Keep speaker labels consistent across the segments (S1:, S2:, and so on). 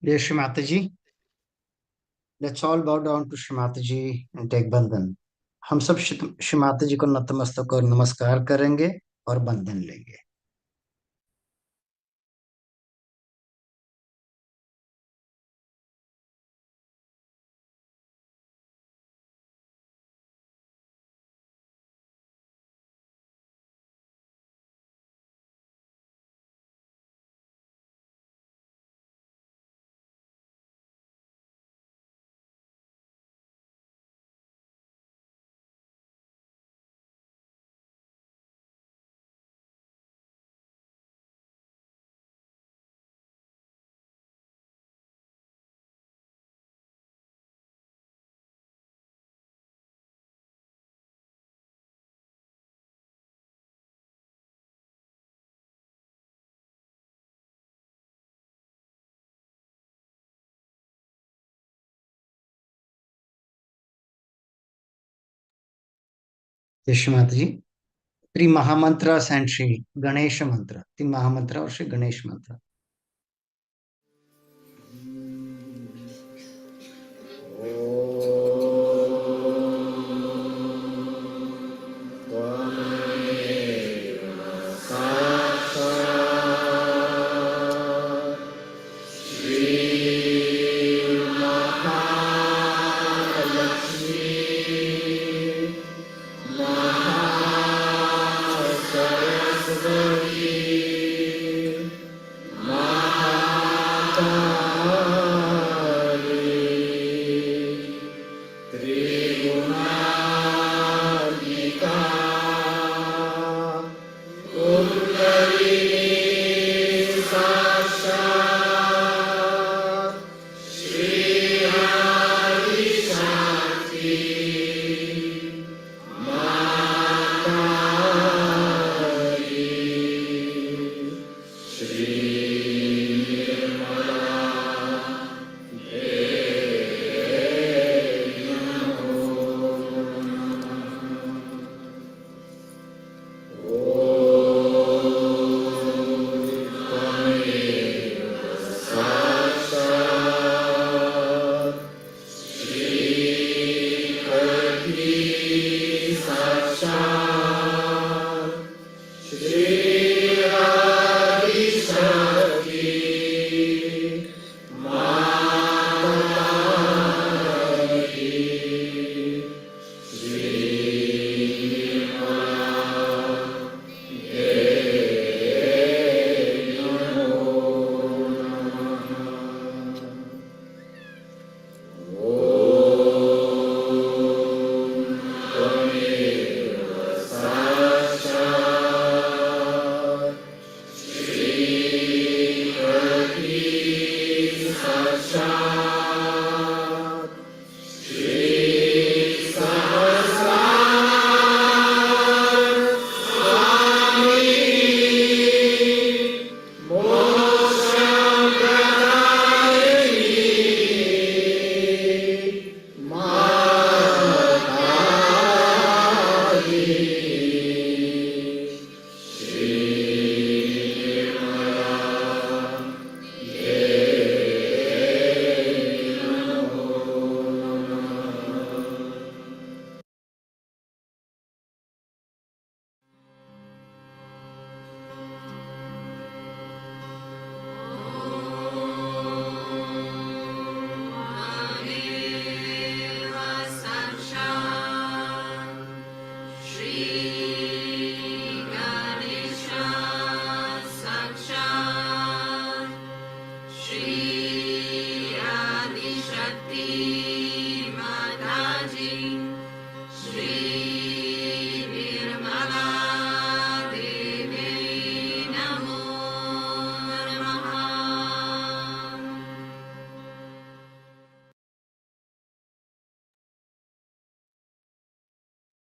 S1: Dear Shri Mataji, let's all bow down to Shri Mataji and take बंधन. हम सब श्री माता जी को नतमस्तक और नमस्कार करेंगे और बंधन लेंगे. जय श्री माता जी. Three Mahamantras and Shri Ganesha Mantra. तीन महामंत्र और श्री गणेश मंत्र.
S2: Mahasaraswati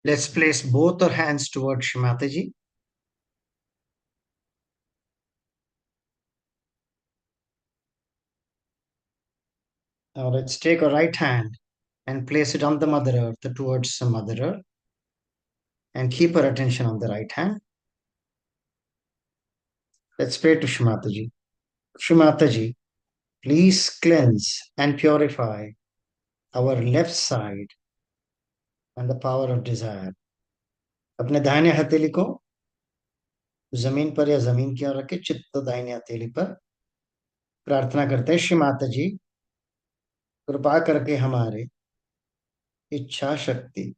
S1: Let's place both our hands towards Shimataji. Now let's take our right hand and place it on the Mother Earth towards the Mother Earth and keep our attention on the right hand. Let's pray to Shimataji. Shimataji, please cleanse and purify our left side and the power of desire. अपने दाहिने हथेली को जमीन पर या जमीन की ओर रखे, चित्त दाहिने हथेली पर। प्रार्थना करते हैं, श्री माता जी कृपा करके हमारे इच्छा शक्ति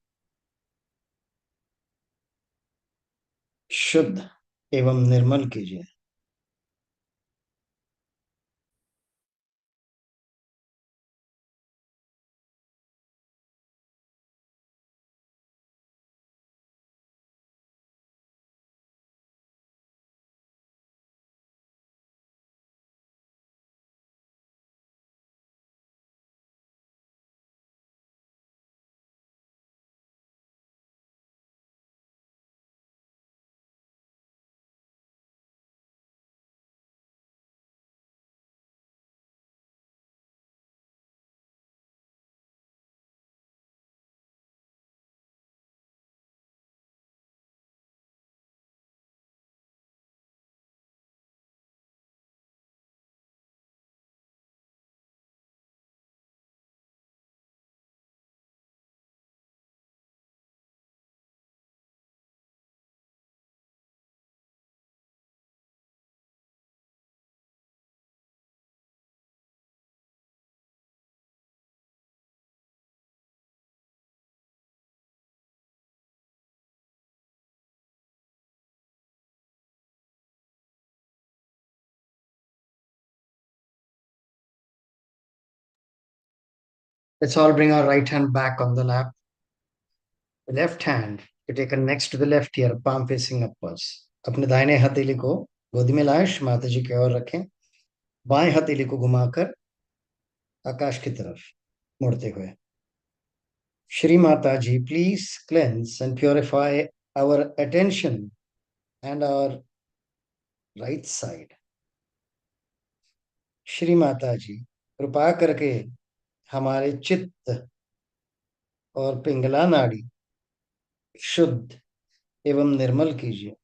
S1: शुद्ध एवं निर्मल कीजिए। Let's all bring our right hand back on the lap. The left hand you taken next to the left ear, palm facing upwards. अपने दाहिने हथेली को गोदी में लाएं, माता जी की ओर रखें। बाएं हथेली को घुमाकर आकाश की तरफ मुड़ते हुए। Shri Mataji, please cleanse and purify our attention and our right side. Shri Mata जी कृपा करके हमारे चित्त और पिंगला नाड़ी शुद्ध एवं निर्मल कीजिए।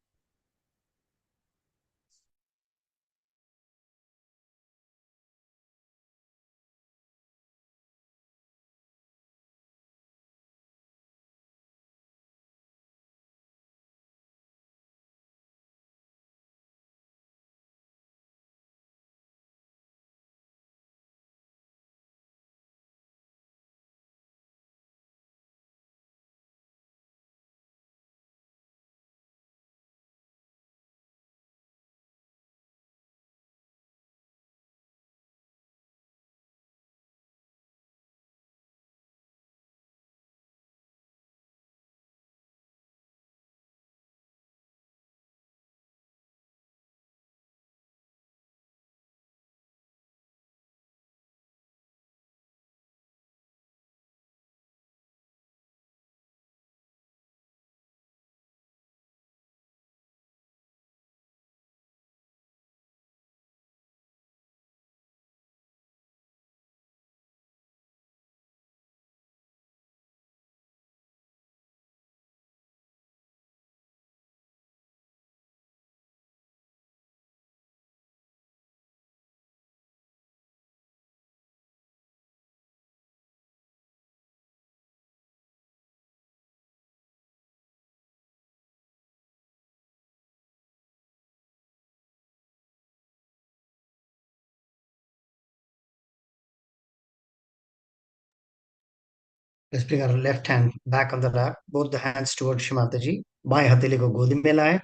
S1: Let's bring our left hand back on the lap, both the hands towards Shri Mata Ji. बाएं हथेली को गोदी में लाएं,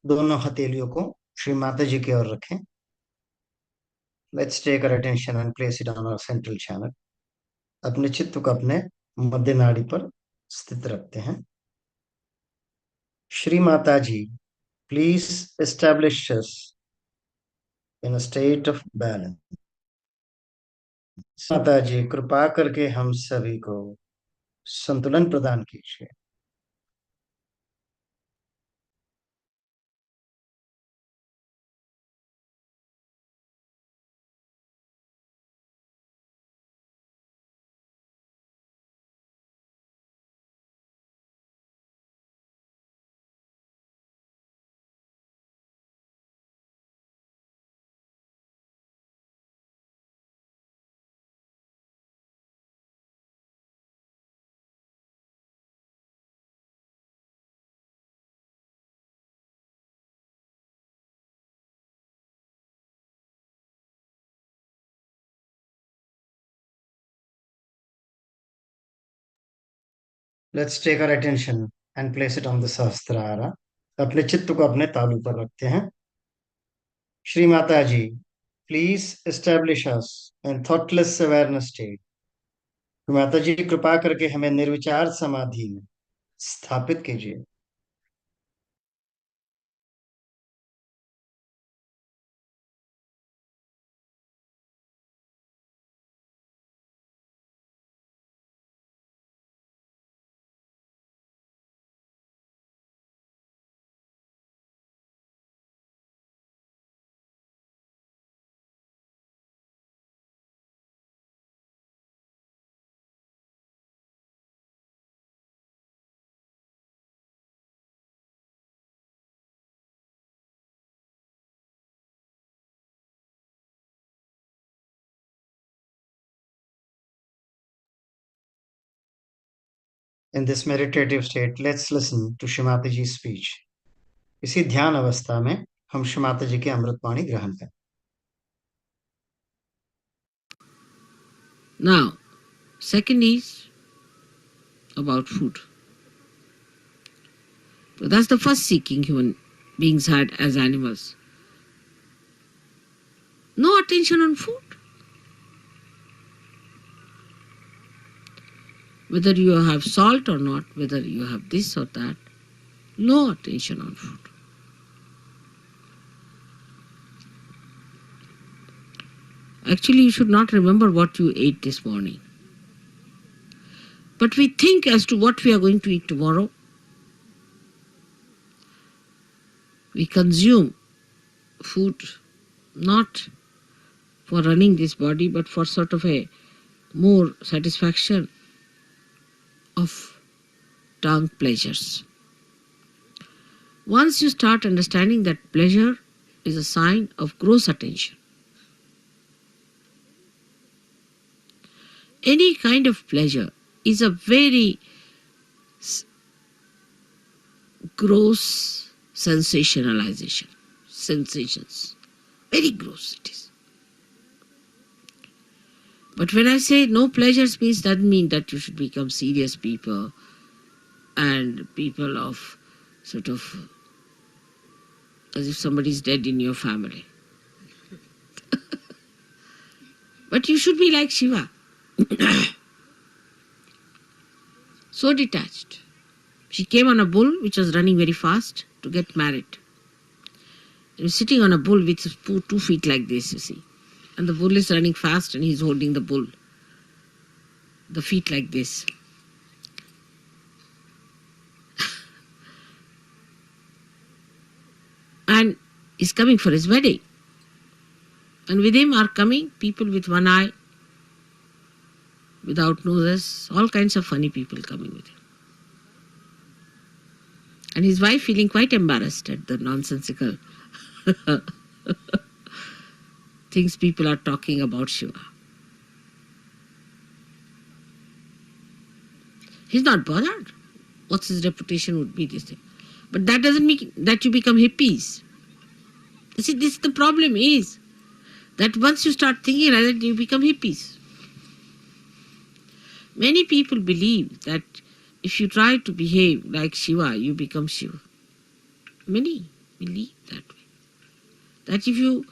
S1: दोनों हथेलियों को श्री माता जी की ओर रखें। Let's take our attention and place it on our central channel. अपने चित्त को अपने मध्य नाड़ी पर स्थित रखते हैं। श्री माता जी, please establish us in a state of balance. माता जी कृपा करके हम सभी को संतुलन प्रदान कीजिए। Let's take our attention and place it on the Sahasrara. अपने चित्त को अपने तालू पर रखते हैं. Shri Mataji, please establish us in thoughtless awareness state. माता जी कृपा करके हमें निर्विचार समाधि में स्थापित कीजिए. In this meditative state, let's listen to Shrimati ji's speech. इसी ध्यान अवस्था में हम श्रीमाता जी की अमृतवाणी ग्रहण करें.
S2: Now, second is about food. So that's the first seeking human beings had as animals. No attention on food. Whether you have salt or not, whether you have this or that, no attention on food. Actually, you should not remember what you ate this morning. But we think as to what we are going to eat tomorrow. We consume food not for running this body, but for sort of a more satisfaction of tongue pleasures. Once you start understanding that pleasure is a sign of gross attention, any kind of pleasure is a very gross sensationalization. Sensations. Very gross it is. But when I say no pleasures means, that means that you should become serious people and people of sort of as if somebody is dead in your family. But you should be like Shiva. So detached. She came on a bull which was running very fast to get married. He was sitting on a bull with 2 feet like this, you see. And the bull is running fast and he's holding the bull. The feet like this. And he's coming for his wedding. And with him are coming people with one eye, without noses, all kinds of funny people coming with him. And his wife feeling quite embarrassed at the nonsensical things people are talking about Shiva. He's not bothered. What's his reputation would be, this thing. But that doesn't mean that you become hippies. You see, this the problem is that once you start thinking like that, you become hippies. Many people believe that if you try to behave like Shiva, you become Shiva. Many believe that way. That if you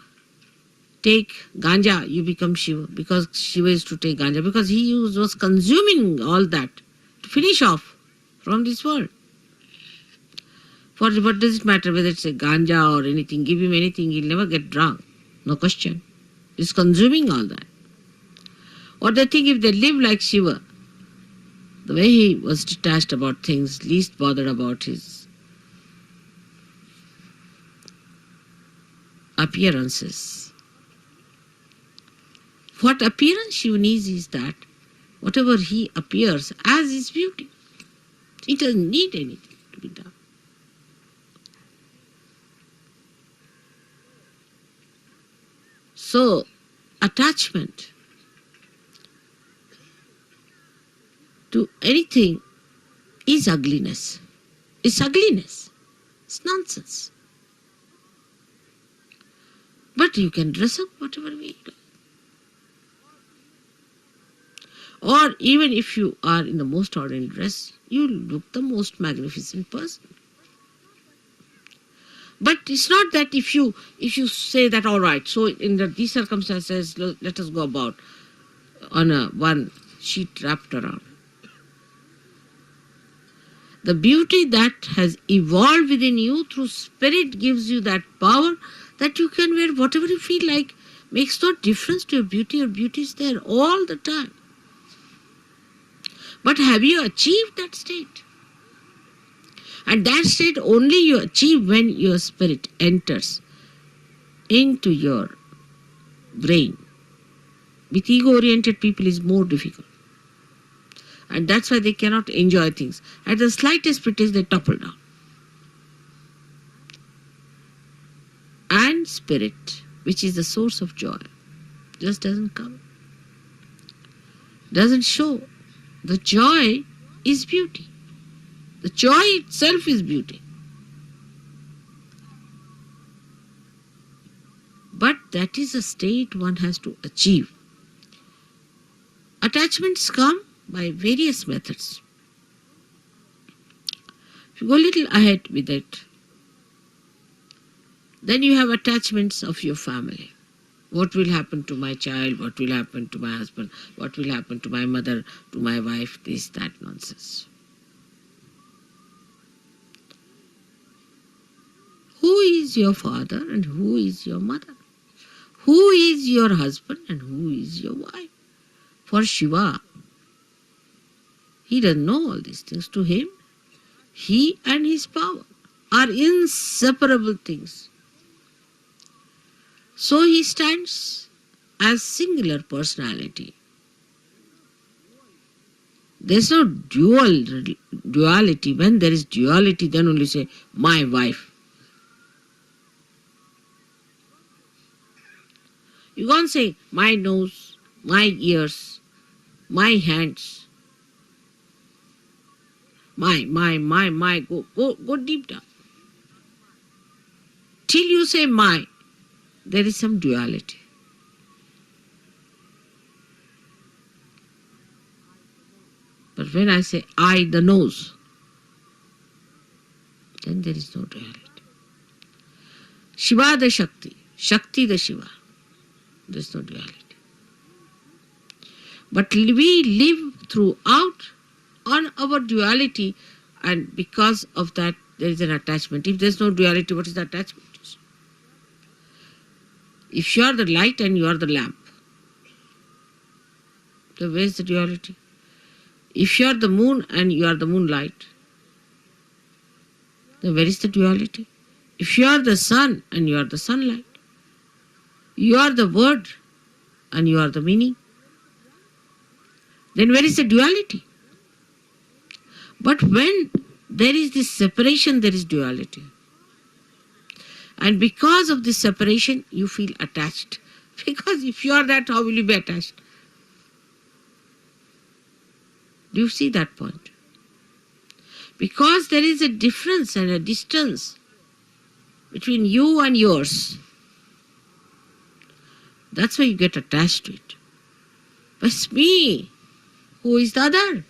S2: take ganja, you become Shiva, because Shiva is to take ganja, because he was consuming all that to finish off from this world. For what does it matter whether it's a ganja or anything? Give him anything, he'll never get drunk. No question. He's consuming all that. Or they think if they live like Shiva, the way he was detached about things, least bothered about his appearances. What appearance Shiva needs is that whatever he appears as his beauty. He doesn't need anything to be done. So, attachment to anything is ugliness. It's ugliness. It's nonsense. But you can dress up whatever way you like. Or even if you are in the most ordinary dress, you look the most magnificent person. But it's not that if you say that, all right, so in these circumstances, let us go about on a one sheet wrapped around. The beauty that has evolved within you through spirit gives you that power that you can wear whatever you feel like. Makes no difference to your beauty. Your beauty is there all the time. But have you achieved that state? And that state only you achieve when your spirit enters into your brain. With ego-oriented people is more difficult. And that's why they cannot enjoy things. At the slightest pretext, they topple down. And spirit, which is the source of joy, just doesn't come. Doesn't show. The joy is beauty. The joy itself is beauty. But that is a state one has to achieve. Attachments come by various methods. If you go a little ahead with it, then you have attachments of your family. What will happen to my child? What will happen to my husband? What will happen to my mother, to my wife? This, that nonsense. Who is your father and who is your mother? Who is your husband and who is your wife? For Shiva, he doesn't know all these things. To him, he and his power are inseparable things. So he stands as singular personality. There's no duality. When there is duality, then only say, my wife. You can't say, my nose, my ears, my hands, my, go deep down. Till you say my, there is some duality. But when I say I, the nose, then there is no duality. Shiva the Shakti, Shakti the Shiva, there is no duality. But we live throughout on our duality, and because of that there is an attachment. If there is no duality, what is the attachment? If you are the light and you are the lamp, then where is the duality? If you are the moon and you are the moonlight, then where is the duality? If you are the sun and you are the sunlight, you are the word and you are the meaning, then where is the duality? But when there is this separation, there is duality. And because of this separation, you feel attached. Because if you are that, how will you be attached? Do you see that point? Because there is a difference and a distance between you and yours. That's why you get attached to it. But it's me. Who is the other?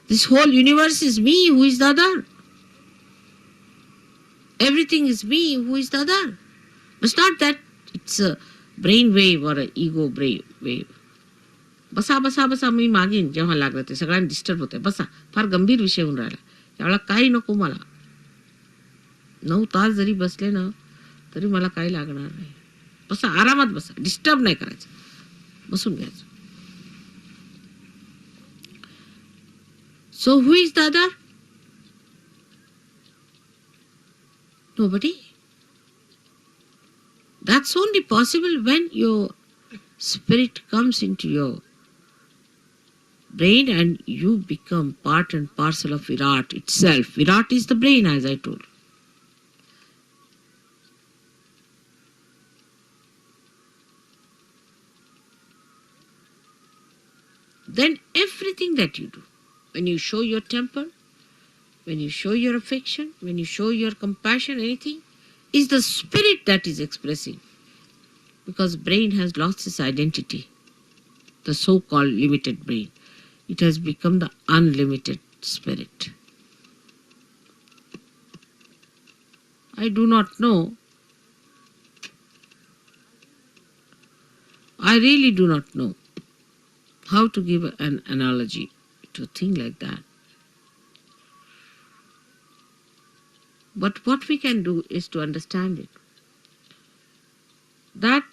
S2: This whole universe is me. Who is the other? Everything is me. Who is the other? It's not that it's a brain wave or an ego brain wave. बसा बसा बसा मी मागीन जेव्हा लागलं ते सगळ्यांना disturb होते. बसा, फार गंभीर विषय होऊन राहिला. त्यावेळेला काही नको मला. 9 तास जरी बसले ना तरी मला काही लागणार नाही. बसा, आरामात बसा, डिस्टर्ब नाही करायचं, बसून घ्यायचं. So who is the other? Nobody. That's only possible when your spirit comes into your brain and you become part and parcel of Virat itself. Virat is the brain, as I told. Then everything that you do, when you show your temper, when you show your affection, when you show your compassion, anything, is the spirit that is expressing. because brain has lost its identity, the so-called limited brain. It has become the unlimited spirit. I do not know. I really do not know how to give an analogy to a thing like that. But what we can do is to understand it. That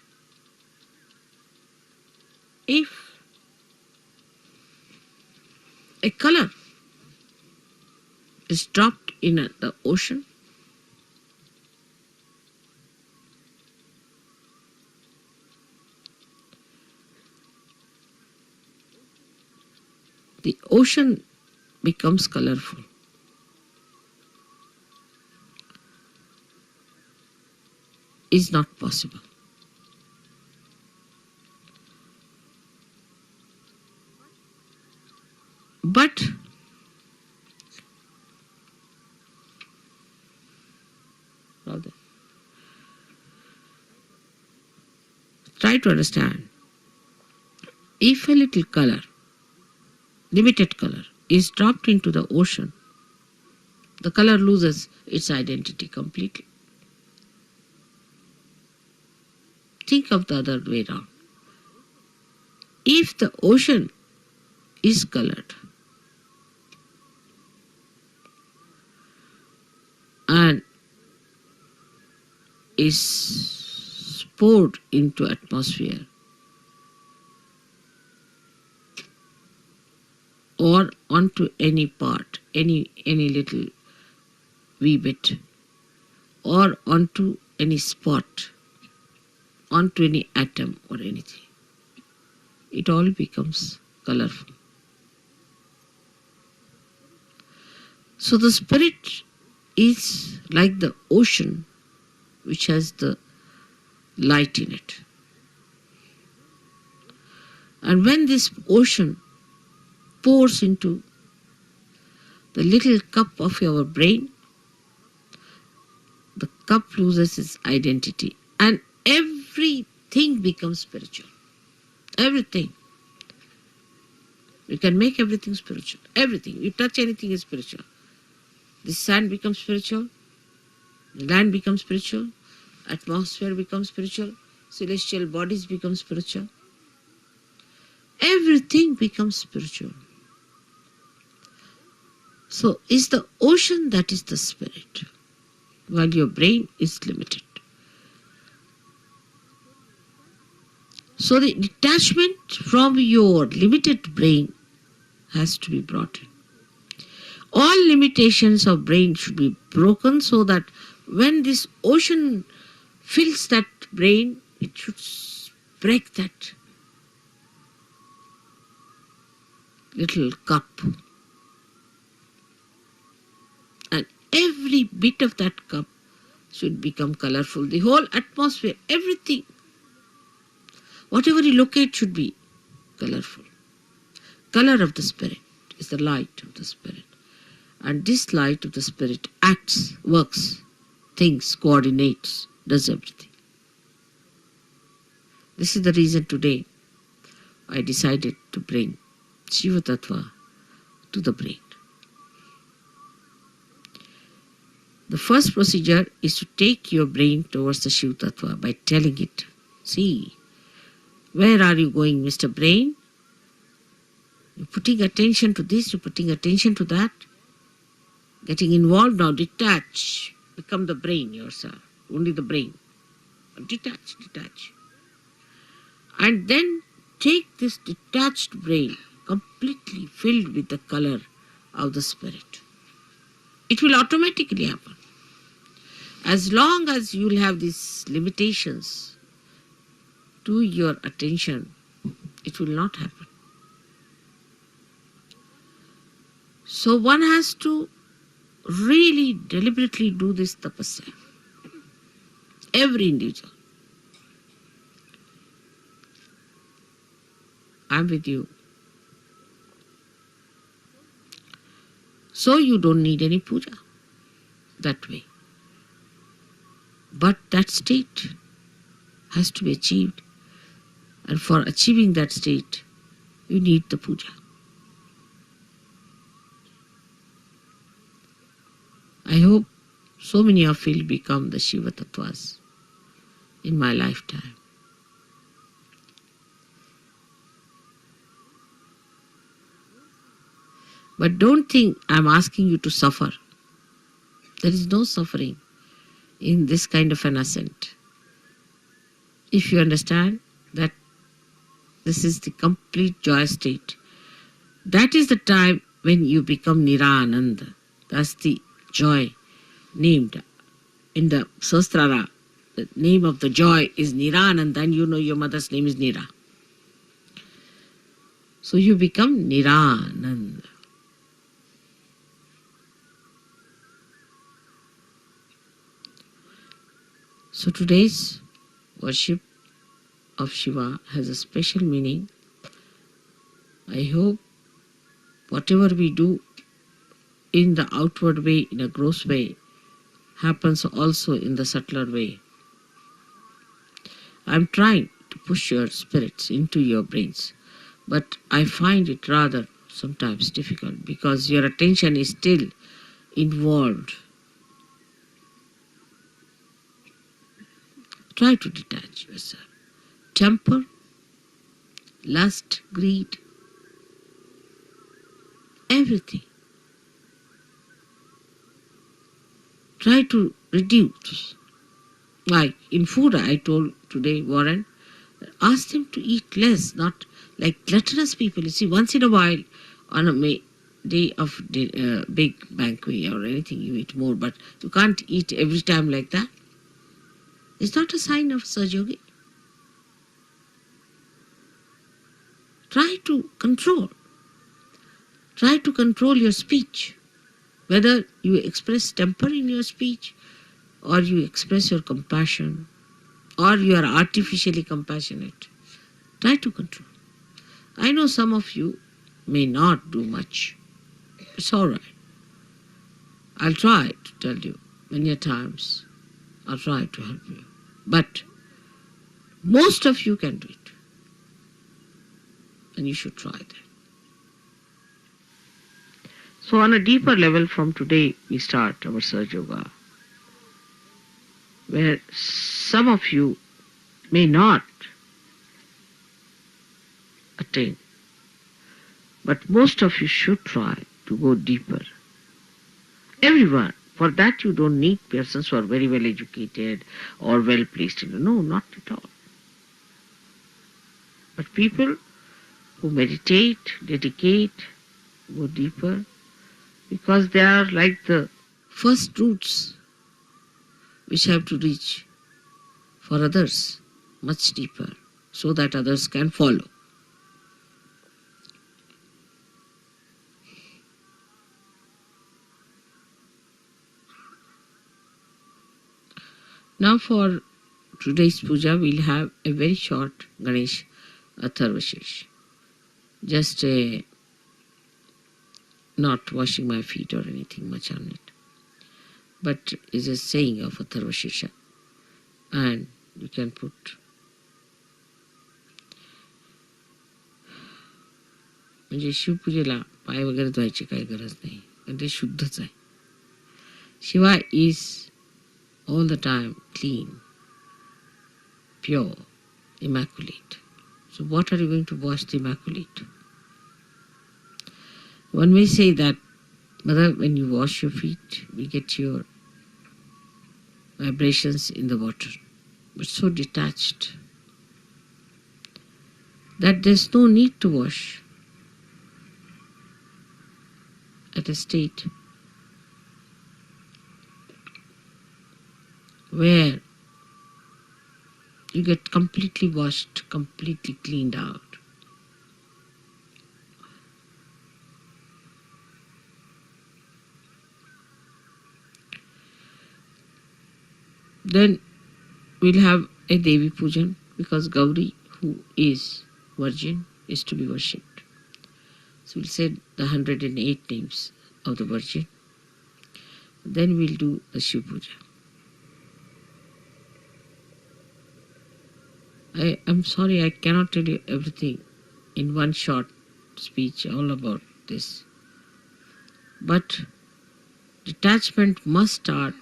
S2: if a color is dropped in the ocean, the ocean becomes colorful. Is not possible. But rather, try to understand. If a little color, limited color, is dropped into the ocean, the color loses its identity completely. Think of the other way around. If the ocean is colored and is poured into atmosphere or onto any part, any little wee bit, or onto any spot, onto any atom or anything, it all becomes colorful. So the spirit is like the ocean which has the light in it. And when this ocean pours into the little cup of your brain, the cup loses its identity and everything becomes spiritual. Everything. You can make everything spiritual. Everything. You touch anything is spiritual. The sand becomes spiritual. The land becomes spiritual. Atmosphere becomes spiritual. Celestial bodies become spiritual. Everything becomes spiritual. So is the ocean that is the spirit, while your brain is limited. So the detachment from your limited brain has to be brought in. All limitations of brain should be broken so that when this ocean fills that brain, it should break that little cup. And every bit of that cup should become colorful. The whole atmosphere, everything, whatever you locate should be colorful. Color of the spirit is the light of the spirit. And this light of the spirit acts, works, thinks, coordinates, does everything. This is the reason today I decided to bring Shiva Tattva to the brain. The first procedure is to take your brain towards the Shiva Tattva by telling it, see, where are you going, Mr. Brain? You're putting attention to this, you're putting attention to that. Getting involved now, detach. Become the brain yourself, only the brain. Detach. And then take this detached brain, completely filled with the color of the spirit. It will automatically happen. As long as you will have these limitations to your attention, it will not happen. So one has to really deliberately do this tapasya. Every individual. I'm with you. So you don't need any puja that way. But that state has to be achieved. And for achieving that state, you need the puja. I hope so many of you will become the Shiva Tattvas in my lifetime. But don't think I'm asking you to suffer. There is no suffering in this kind of an ascent. If you understand that this is the complete joy state, that is the time when you become Nirananda. That's the joy named in the Sahasrara. The name of the joy is Nirananda, and you know your mother's name is Nira. So you become Nirananda. So today's worship of Shiva has a special meaning. I hope whatever we do in the outward way, in a gross way, happens also in the subtler way. I'm trying to push your spirits into your brains, but I find it rather sometimes difficult because your attention is still involved. Try to detach yourself. Temper, lust, greed, everything. Try to reduce. Like in food, I told today, Warren, ask them to eat less, not like gluttonous people. You see, once in a while, on a day of big banquet or anything, you eat more, but you can't eat every time like that. It's not a sign of Sahaja. Try to control. Try to control your speech. Whether you express temper in your speech, or you express your compassion, or you are artificially compassionate. Try to control. I know some of you may not do much. It's all right. I'll try to tell you many a times. I'll try to help you. But most of you can do it. And you should try that. So on a deeper level from today, we start our Sahaja Yoga, where some of you may not attain, but most of you should try to go deeper. Everyone. For that you don't need persons who are very well educated or well placed. No, not at all. But people who meditate, dedicate, go deeper, because they are like the first roots which have to reach for others much deeper, so that others can follow. Now for today's puja, we'll have a very short Ganesh Atharvashesh. Just not washing my feet or anything much on it, but is a saying of Atharvashesh. And you can put म्हणजे शिवपूजेला पाय वगैरे धुवायची काही गरज नाही, पण ते शुद्धच आहे. Shiva is all the time clean, pure, immaculate. So what are you going to wash the immaculate? One may say that, Mother, when you wash your feet, we get your vibrations in the water, but so detached that there's no need to wash at a state where you get completely washed, completely cleaned out. Then we'll have a Devi Pujan, because Gauri, who is virgin, is to be worshipped. So we'll say the 108 names of the Virgin. Then we'll do the Shiv Puja. I'm sorry, I cannot tell you everything in one short speech all about this. But detachment must start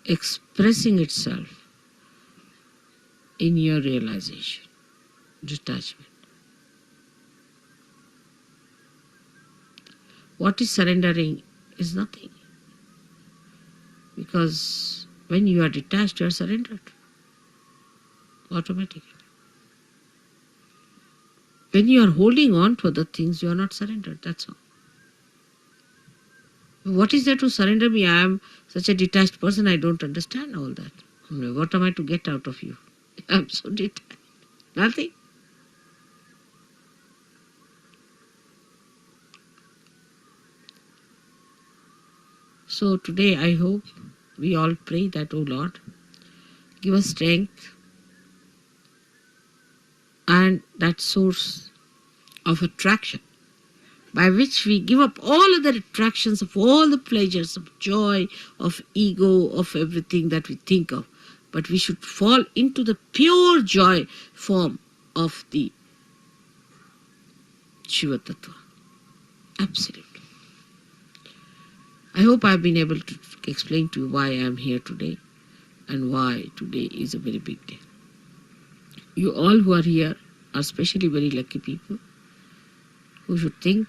S2: expressing itself in your realization. Detachment. What is surrendering is nothing. Because when you are detached, you are surrendered automatically. When you are holding on to other things, you are not surrendered. That's all. What is there to surrender me? I am such a detached person, I don't understand all that. What am I to get out of you? I'm so detached. Nothing. So today I hope we all pray that, oh Lord, give us strength and that source of attraction by which we give up all other attractions of all the pleasures of joy, of ego, of everything that we think of. But we should fall into the pure joy form of the Shiva Tattva. Absolutely. I hope I've been able to explain to you why I am here today and why today is a very big day. You all who are here are especially very lucky people who should think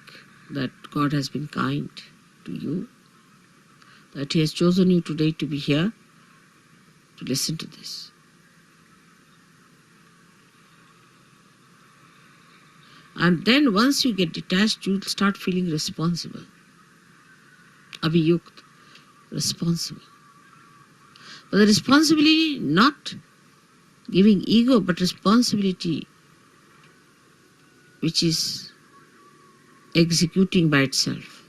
S2: that God has been kind to you, that He has chosen you today to be here to listen to this. And then once you get detached, you'll start feeling responsible. Abhiyukt, responsible. But the responsibility, not giving ego, but responsibility which is executing by itself,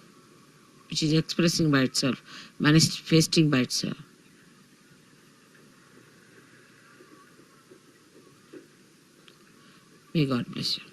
S2: which is expressing by itself, manifesting by itself. May God bless you.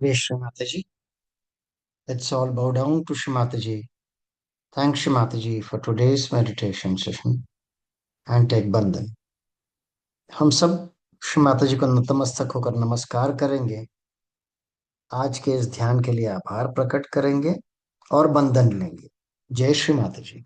S1: Way Shri Mata ji, let's all bow down to Shri Mata ji. Thanks Shri Mata ji for today's meditation session and take Bandhan. हम सब श्री माता जी को नतमस्तक होकर नमस्कार करेंगे, आज के इस ध्यान के लिए आभार प्रकट करेंगे और बंधन लेंगे। जय श्री माता जी।